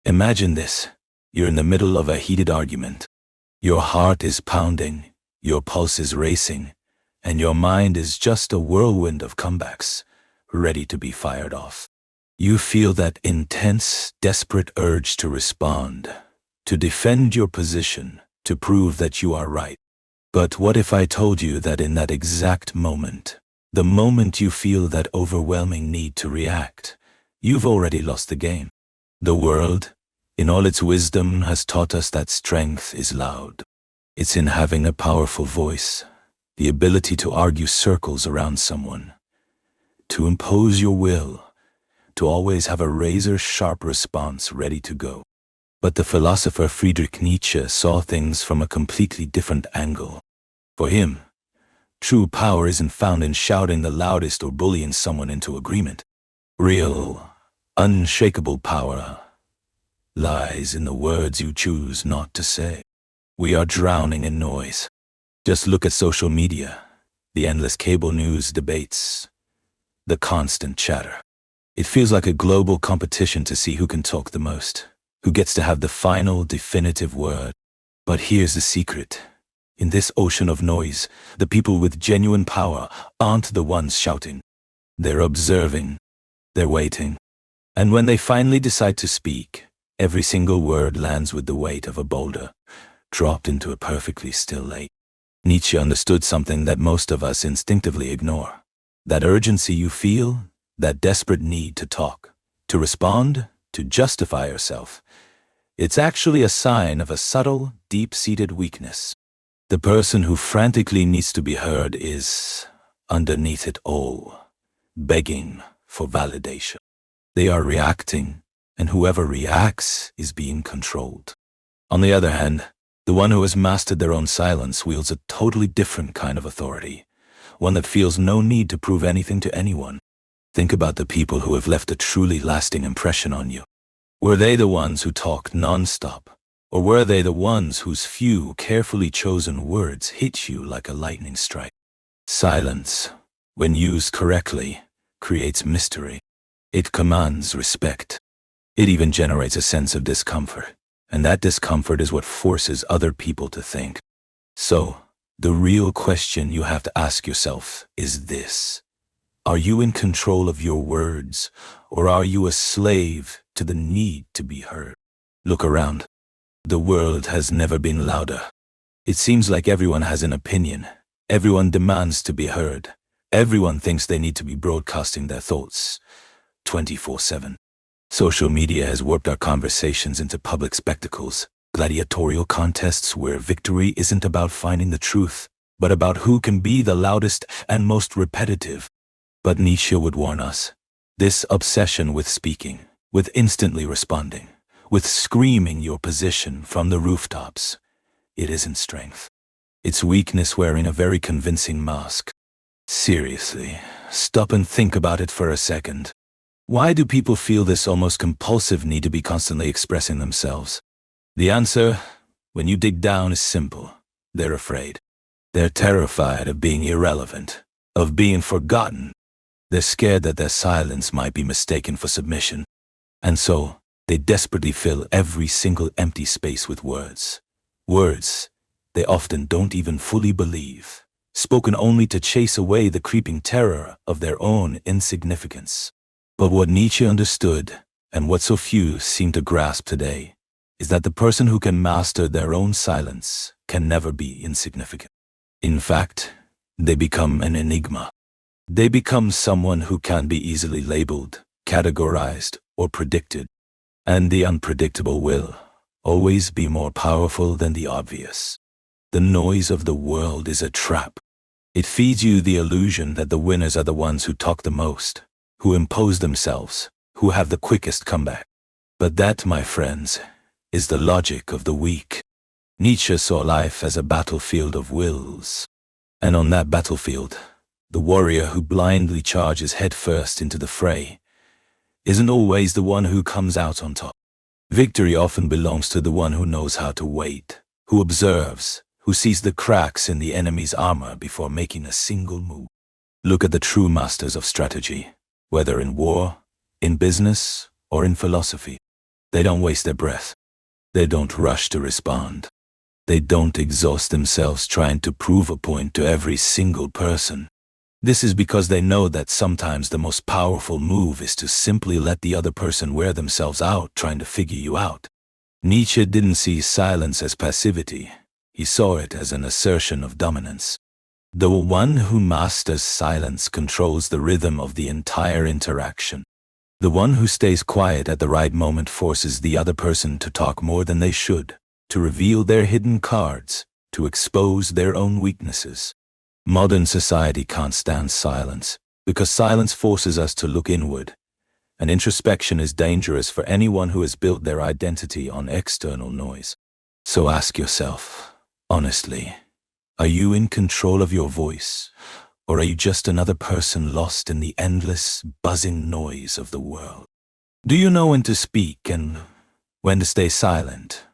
Imagine this. You're in the middle of a heated argument. Your heart is pounding, your pulse is racing, and your mind is just a whirlwind of comebacks, ready to be fired off. You feel that intense, desperate urge to respond, to defend your position, to prove that you are right. But what if I told you that in that exact moment, the moment you feel that overwhelming need to react, you've already lost the game? The world, in all its wisdom, has taught us that strength is loud. It's in having a powerful voice, the ability to argue circles around someone, to impose your will, to always have a razor-sharp response ready to go. But the philosopher Friedrich Nietzsche saw things from a completely different angle. For him, true power isn't found in shouting the loudest or bullying someone into agreement. Real, unshakable power lies in the words you choose not to say. We are drowning in noise. Just look at social media, the endless cable news debates, the constant chatter. It feels like a global competition to see who can talk the most, who gets to have the final, definitive word. But here's the secret. In this ocean of noise, the people with genuine power aren't the ones shouting. They're observing, they're waiting. And when they finally decide to speak, every single word lands with the weight of a boulder, dropped into a perfectly still lake. Nietzsche understood something that most of us instinctively ignore. That urgency you feel, that desperate need to talk, to respond, to justify yourself, it's actually a sign of a subtle, deep-seated weakness. The person who frantically needs to be heard is, underneath it all, begging for validation. They are reacting, and whoever reacts is being controlled. On the other hand, the one who has mastered their own silence wields a totally different kind of authority, one that feels no need to prove anything to anyone. Think about the people who have left a truly lasting impression on you. Were they the ones who talked non-stop, or were they the ones whose few, carefully chosen words hit you like a lightning strike? Silence, when used correctly, creates mystery. It commands respect. It even generates a sense of discomfort, and that discomfort is what forces other people to think. So, the real question you have to ask yourself is this. Are you in control of your words, or are you a slave to the need to be heard? Look around. The world has never been louder. It seems like everyone has an opinion. Everyone demands to be heard. Everyone thinks they need to be broadcasting their thoughts 24/7. Social media has warped our conversations into public spectacles, gladiatorial contests where victory isn't about finding the truth, but about who can be the loudest and most repetitive. But Nietzsche would warn us, this obsession with speaking, with instantly responding, with screaming your position from the rooftops, it isn't strength. It's weakness wearing a very convincing mask. Seriously, stop and think about it for a second. Why do people feel this almost compulsive need to be constantly expressing themselves? The answer, when you dig down, is simple. They're afraid. They're terrified of being irrelevant, of being forgotten. They're scared that their silence might be mistaken for submission. And so, they desperately fill every single empty space with words. Words they often don't even fully believe, spoken only to chase away the creeping terror of their own insignificance. But what Nietzsche understood, and what so few seem to grasp today, is that the person who can master their own silence can never be insignificant. In fact, they become an enigma. They become someone who can be easily labeled, categorized, or predicted. And the unpredictable will always be more powerful than the obvious. The noise of the world is a trap. It feeds you the illusion that the winners are the ones who talk the most, who impose themselves, who have the quickest comeback. But that, my friends, is the logic of the weak. Nietzsche saw life as a battlefield of wills. And on that battlefield, the warrior who blindly charges headfirst into the fray isn't always the one who comes out on top. Victory often belongs to the one who knows how to wait, who observes, who sees the cracks in the enemy's armor before making a single move. Look at the true masters of strategy, whether in war, in business, or in philosophy. They don't waste their breath. They don't rush to respond. They don't exhaust themselves trying to prove a point to every single person. This is because they know that sometimes the most powerful move is to simply let the other person wear themselves out trying to figure you out. Nietzsche didn't see silence as passivity. He saw it as an assertion of dominance. The one who masters silence controls the rhythm of the entire interaction. The one who stays quiet at the right moment forces the other person to talk more than they should, to reveal their hidden cards, to expose their own weaknesses. Modern society can't stand silence, because silence forces us to look inward, and introspection is dangerous for anyone who has built their identity on external noise. So ask yourself, honestly, are you in control of your voice, or are you just another person lost in the endless, buzzing noise of the world? Do you know when to speak and when to stay silent?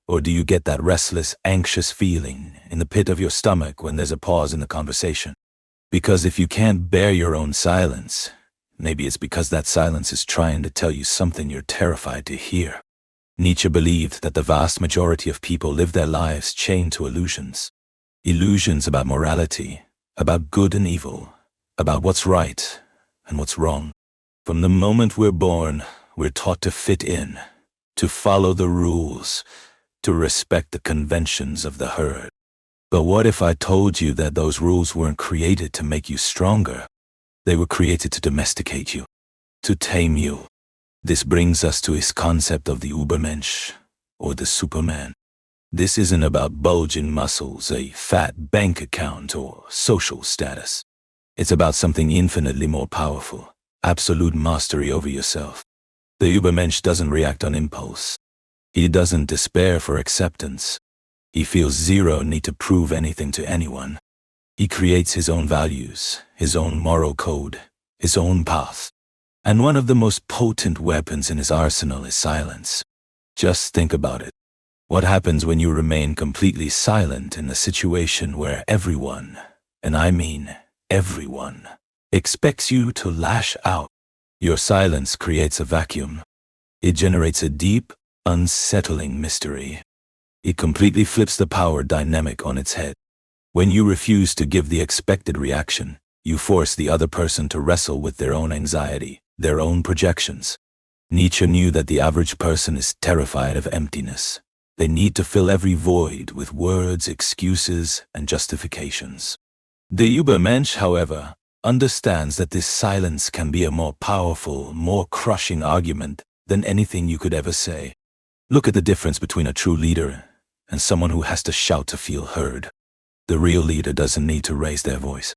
Or do you get that restless, anxious feeling in the pit of your stomach when there's a pause in the conversation? Because if you can't bear your own silence, maybe it's because that silence is trying to tell you something you're terrified to hear. Nietzsche believed that the vast majority of people live their lives chained to illusions. Illusions about morality, about good and evil, about what's right and what's wrong. From the moment we're born, we're taught to fit in, to follow the rules, to respect the conventions of the herd. But what if I told you that those rules weren't created to make you stronger? They were created to domesticate you, to tame you. This brings us to his concept of the Übermensch, or the Superman. This isn't about bulging muscles, a fat bank account, or social status. It's about something infinitely more powerful, absolute mastery over yourself. The Übermensch doesn't react on impulse. He doesn't despair for acceptance. He feels zero need to prove anything to anyone. He creates his own values, his own moral code, his own path. And one of the most potent weapons in his arsenal is silence. Just think about it. What happens when you remain completely silent in a situation where everyone, and I mean everyone, expects you to lash out? Your silence creates a vacuum. It generates a deep, unsettling mystery. It completely flips the power dynamic on its head. When you refuse to give the expected reaction, you force the other person to wrestle with their own anxiety, their own projections. Nietzsche knew that the average person is terrified of emptiness. They need to fill every void with words, excuses, and justifications. The Übermensch, however, understands that this silence can be a more powerful, more crushing argument than anything you could ever say. Look at the difference between a true leader and someone who has to shout to feel heard. The real leader doesn't need to raise their voice.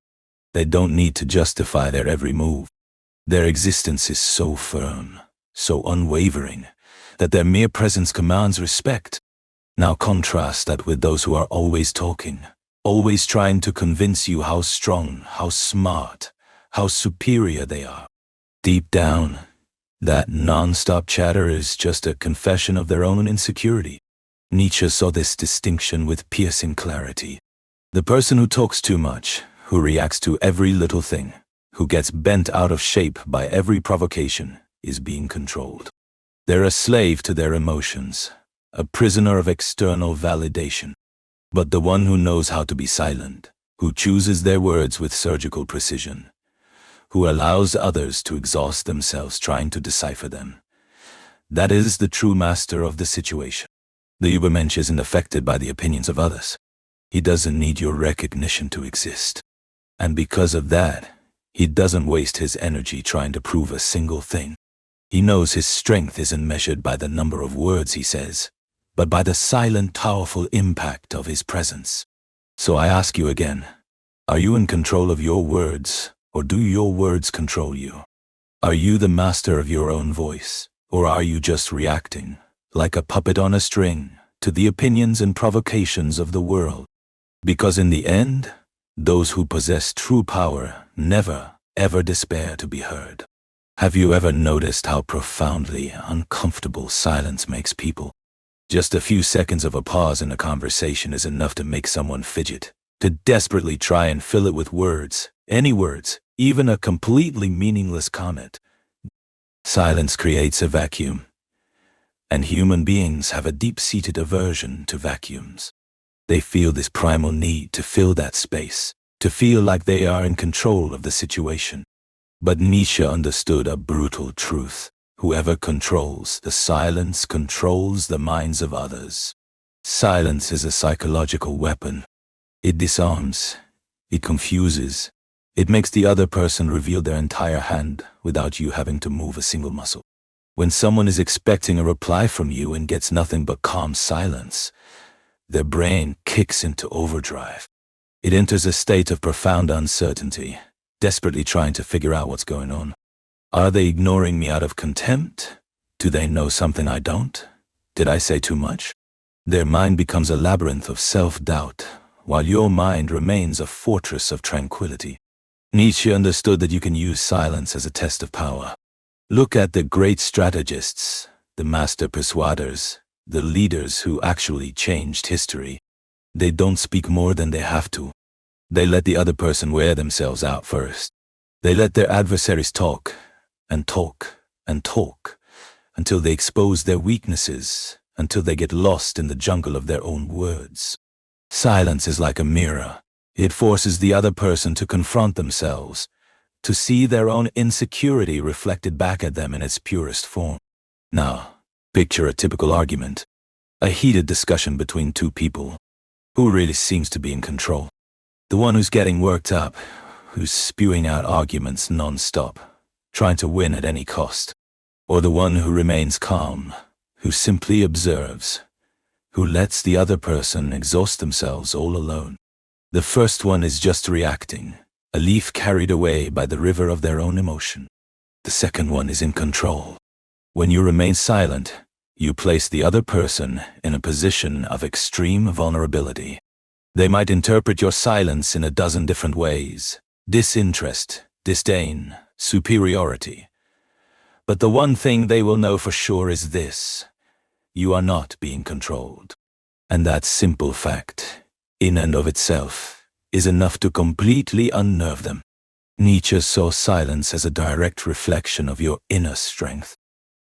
They don't need to justify their every move. Their existence is so firm, so unwavering, that their mere presence commands respect. Now contrast that with those who are always talking, always trying to convince you how strong, how smart, how superior they are. Deep down, that non-stop chatter is just a confession of their own insecurity. Nietzsche saw this distinction with piercing clarity. The person who talks too much, who reacts to every little thing, who gets bent out of shape by every provocation, is being controlled. They're a slave to their emotions, a prisoner of external validation. But the one who knows how to be silent, who chooses their words with surgical precision, who allows others to exhaust themselves trying to decipher them, that is the true master of the situation. The Übermensch isn't affected by the opinions of others. He doesn't need your recognition to exist. And because of that, he doesn't waste his energy trying to prove a single thing. He knows his strength isn't measured by the number of words he says, but by the silent, powerful impact of his presence. So I ask you again, are you in control of your words, or do your words control you? Are you the master of your own voice, or are you just reacting, like a puppet on a string, to the opinions and provocations of the world? Because in the end, those who possess true power never, ever despair to be heard. Have you ever noticed how profoundly uncomfortable silence makes people? Just a few seconds of a pause in a conversation is enough to make someone fidget, to desperately try and fill it with words, any words, even a completely meaningless comment. Silence creates a vacuum. And human beings have a deep-seated aversion to vacuums. They feel this primal need to fill that space, to feel like they are in control of the situation. But Nietzsche understood a brutal truth. Whoever controls the silence controls the minds of others. Silence is a psychological weapon. It disarms. It confuses. It makes the other person reveal their entire hand without you having to move a single muscle. When someone is expecting a reply from you and gets nothing but calm silence, their brain kicks into overdrive. It enters a state of profound uncertainty, desperately trying to figure out what's going on. Are they ignoring me out of contempt? Do they know something I don't? Did I say too much? Their mind becomes a labyrinth of self-doubt, while your mind remains a fortress of tranquility. Nietzsche understood that you can use silence as a test of power. Look at the great strategists, the master persuaders, the leaders who actually changed history. They don't speak more than they have to. They let the other person wear themselves out first. They let their adversaries talk, and talk, and talk, until they expose their weaknesses, until they get lost in the jungle of their own words. Silence is like a mirror. It forces the other person to confront themselves, to see their own insecurity reflected back at them in its purest form. Now, picture a typical argument, a heated discussion between two people. Who really seems to be in control? The one who's getting worked up, who's spewing out arguments non-stop, trying to win at any cost, or the one who remains calm, who simply observes, who lets the other person exhaust themselves all alone. The first one is just reacting, a leaf carried away by the river of their own emotion. The second one is in control. When you remain silent, you place the other person in a position of extreme vulnerability. They might interpret your silence in a dozen different ways: disinterest, disdain, superiority. But the one thing they will know for sure is this: you are not being controlled. And that simple fact, in and of itself, is enough to completely unnerve them. Nietzsche saw silence as a direct reflection of your inner strength.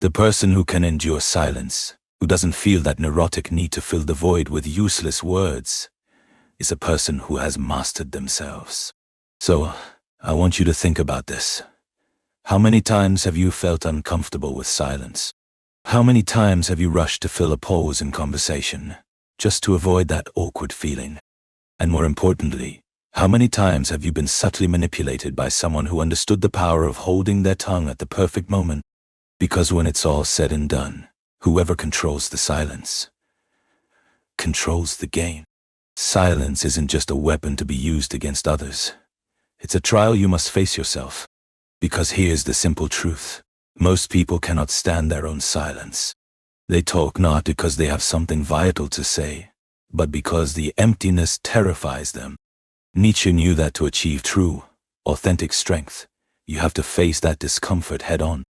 The person who can endure silence, who doesn't feel that neurotic need to fill the void with useless words, is a person who has mastered themselves. So, I want you to think about this. How many times have you felt uncomfortable with silence? How many times have you rushed to fill a pause in conversation, just to avoid that awkward feeling? And more importantly, how many times have you been subtly manipulated by someone who understood the power of holding their tongue at the perfect moment? Because when it's all said and done, whoever controls the silence controls the game. Silence isn't just a weapon to be used against others. It's a trial you must face yourself. Because here's the simple truth. Most people cannot stand their own silence. They talk not because they have something vital to say, but because the emptiness terrifies them. Nietzsche knew that to achieve true, authentic strength, you have to face that discomfort head-on.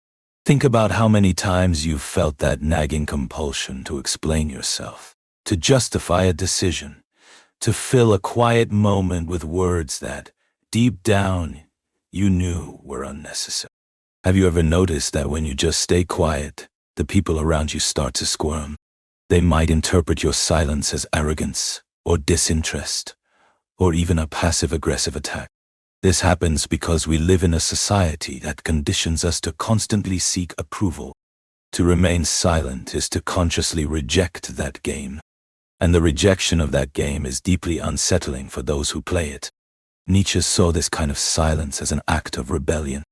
Think about how many times you've felt that nagging compulsion to explain yourself, to justify a decision, to fill a quiet moment with words that, deep down, you knew were unnecessary. Have you ever noticed that when you just stay quiet, the people around you start to squirm? They might interpret your silence as arrogance, or disinterest, or even a passive-aggressive attack. This happens because we live in a society that conditions us to constantly seek approval. To remain silent is to consciously reject that game. And the rejection of that game is deeply unsettling for those who play it. Nietzsche saw this kind of silence as an act of rebellion.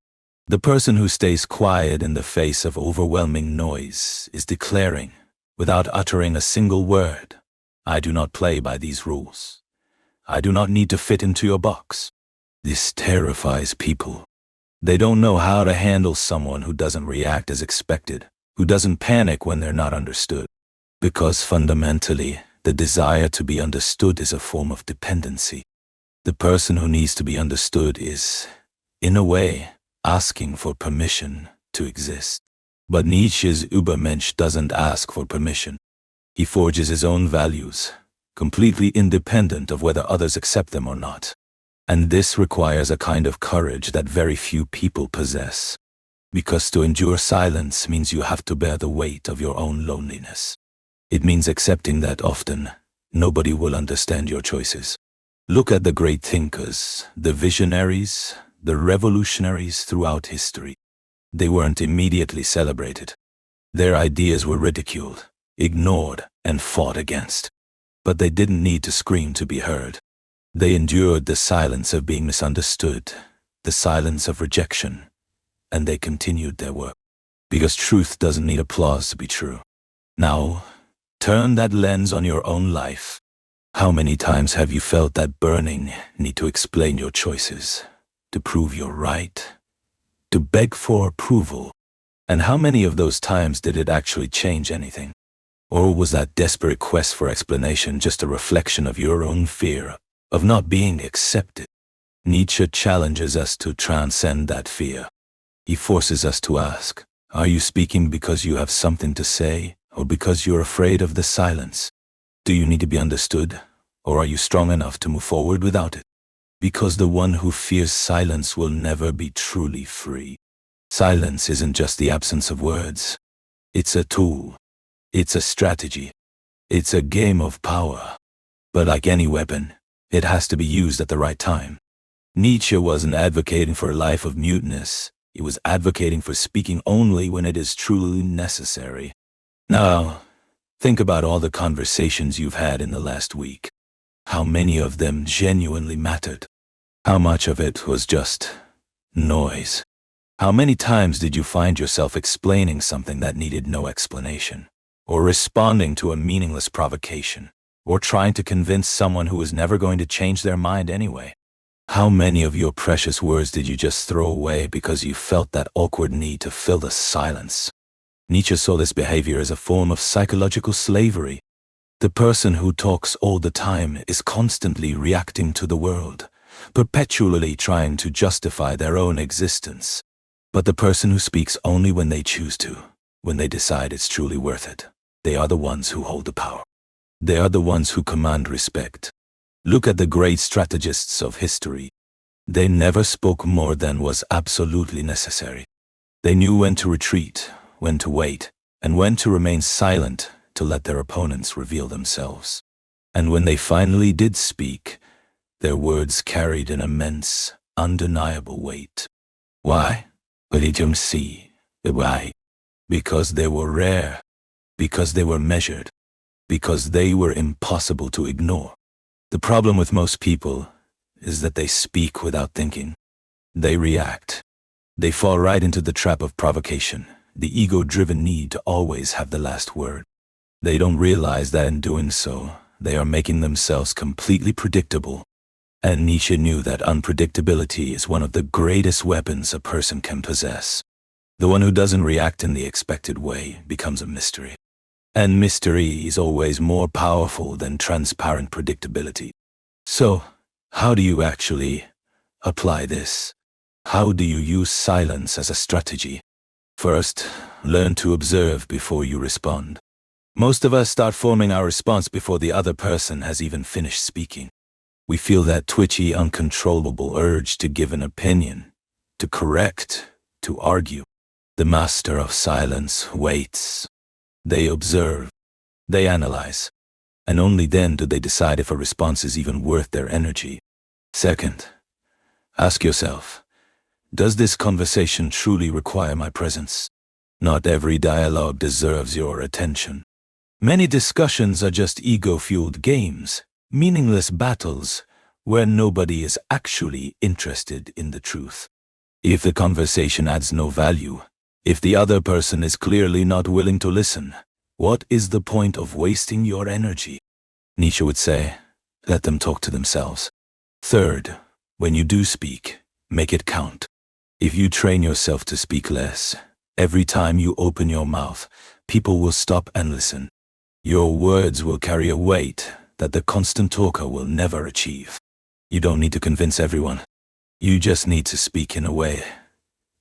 The person who stays quiet in the face of overwhelming noise is declaring, without uttering a single word, "I do not play by these rules. I do not need to fit into your box." This terrifies people. They don't know how to handle someone who doesn't react as expected, who doesn't panic when they're not understood. Because fundamentally, the desire to be understood is a form of dependency. The person who needs to be understood is, in a way, asking for permission to exist. But Nietzsche's Übermensch doesn't ask for permission. He forges his own values, completely independent of whether others accept them or not. And this requires a kind of courage that very few people possess. Because to endure silence means you have to bear the weight of your own loneliness. It means accepting that often nobody will understand your choices. Look at the great thinkers, the visionaries, the revolutionaries throughout history. They weren't immediately celebrated. Their ideas were ridiculed, ignored, and fought against. But they didn't need to scream to be heard. They endured the silence of being misunderstood, the silence of rejection, and they continued their work. Because truth doesn't need applause to be true. Now, turn that lens on your own life. How many times have you felt that burning need to explain your choices, to prove you're right, to beg for approval? And how many of those times did it actually change anything? Or was that desperate quest for explanation just a reflection of your own fear of not being accepted? Nietzsche challenges us to transcend that fear. He forces us to ask, are you speaking because you have something to say, or because you're afraid of the silence? Do you need to be understood, or are you strong enough to move forward without it? Because the one who fears silence will never be truly free. Silence isn't just the absence of words. It's a tool. It's a strategy. It's a game of power. But like any weapon, it has to be used at the right time. Nietzsche wasn't advocating for a life of muteness. He was advocating for speaking only when it is truly necessary. Now, think about all the conversations you've had in the last week. How many of them genuinely mattered? How much of it was just noise? How many times did you find yourself explaining something that needed no explanation? Or responding to a meaningless provocation? Or trying to convince someone who was never going to change their mind anyway? How many of your precious words did you just throw away because you felt that awkward need to fill the silence? Nietzsche saw this behavior as a form of psychological slavery. The person who talks all the time is constantly reacting to the world, perpetually trying to justify their own existence. But the person who speaks only when they choose to, when they decide it's truly worth it, they are the ones who hold the power. They are the ones who command respect. Look at the great strategists of history. They never spoke more than was absolutely necessary. They knew when to retreat, when to wait, and when to remain silent to let their opponents reveal themselves. And when they finally did speak, their words carried an immense, undeniable weight. Why? Why? Because they were rare, because they were measured, because they were impossible to ignore. The problem with most people is that they speak without thinking. They react. They fall right into the trap of provocation, the ego-driven need to always have the last word. They don't realize that in doing so, they are making themselves completely predictable. And Nietzsche knew that unpredictability is one of the greatest weapons a person can possess. The one who doesn't react in the expected way becomes a mystery. And mystery is always more powerful than transparent predictability. So, how do you actually apply this? How do you use silence as a strategy? First, learn to observe before you respond. Most of us start forming our response before the other person has even finished speaking. We feel that twitchy, uncontrollable urge to give an opinion, to correct, to argue. The master of silence waits. They observe, they analyze, and only then do they decide if a response is even worth their energy. Second, ask yourself, does this conversation truly require my presence? Not every dialogue deserves your attention. Many discussions are just ego-fueled games, meaningless battles, where nobody is actually interested in the truth. If the conversation adds no value, if the other person is clearly not willing to listen, what is the point of wasting your energy? Nietzsche would say, let them talk to themselves. Third, when you do speak, make it count. If you train yourself to speak less, every time you open your mouth, people will stop and listen. Your words will carry a weight that the constant talker will never achieve. You don't need to convince everyone. You just need to speak in a way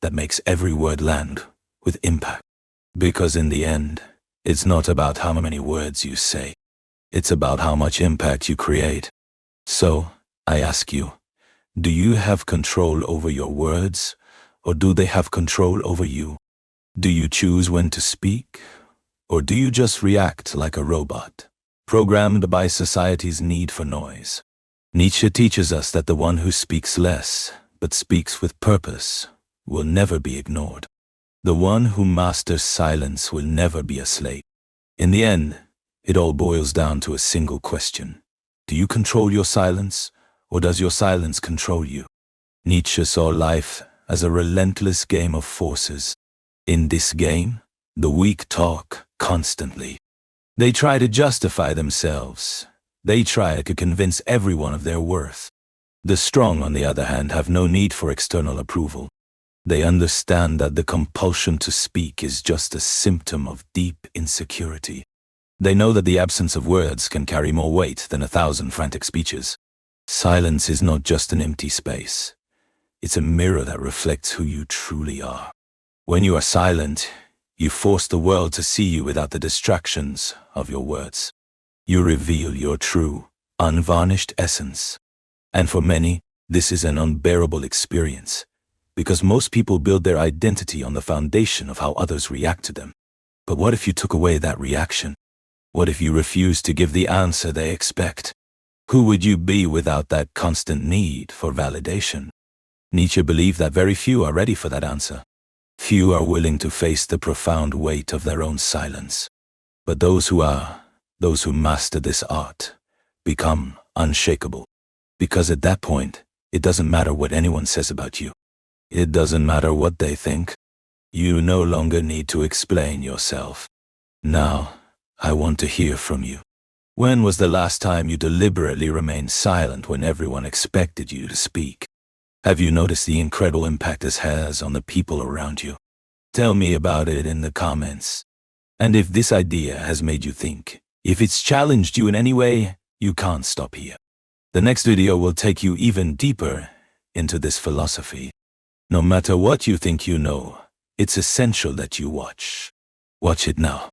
that makes every word land with impact. Because in the end, it's not about how many words you say. It's about how much impact you create. So, I ask you, do you have control over your words, or do they have control over you? Do you choose when to speak, or do you just react like a robot, programmed by society's need for noise? Nietzsche teaches us that the one who speaks less, but speaks with purpose, will never be ignored. The one who masters silence will never be a slave. In the end, it all boils down to a single question. Do you control your silence, or does your silence control you? Nietzsche saw life as a relentless game of forces. In this game, the weak talk constantly. They try to justify themselves. They try to convince everyone of their worth. The strong, on the other hand, have no need for external approval. They understand that the compulsion to speak is just a symptom of deep insecurity. They know that the absence of words can carry more weight than 1,000 frantic speeches. Silence is not just an empty space. It's a mirror that reflects who you truly are. When you are silent, you force the world to see you without the distractions of your words. You reveal your true, unvarnished essence. And for many, this is an unbearable experience, because most people build their identity on the foundation of how others react to them. But what if you took away that reaction? What if you refused to give the answer they expect? Who would you be without that constant need for validation? Nietzsche believed that very few are ready for that answer. Few are willing to face the profound weight of their own silence. But those who are, those who master this art, become unshakable. Because at that point, it doesn't matter what anyone says about you. It doesn't matter what they think. You no longer need to explain yourself. Now, I want to hear from you. When was the last time you deliberately remained silent when everyone expected you to speak? Have you noticed the incredible impact this has on the people around you? Tell me about it in the comments. And if this idea has made you think, if it's challenged you in any way, you can't stop here. The next video will take you even deeper into this philosophy. No matter what you think you know, it's essential that you watch. Watch it now.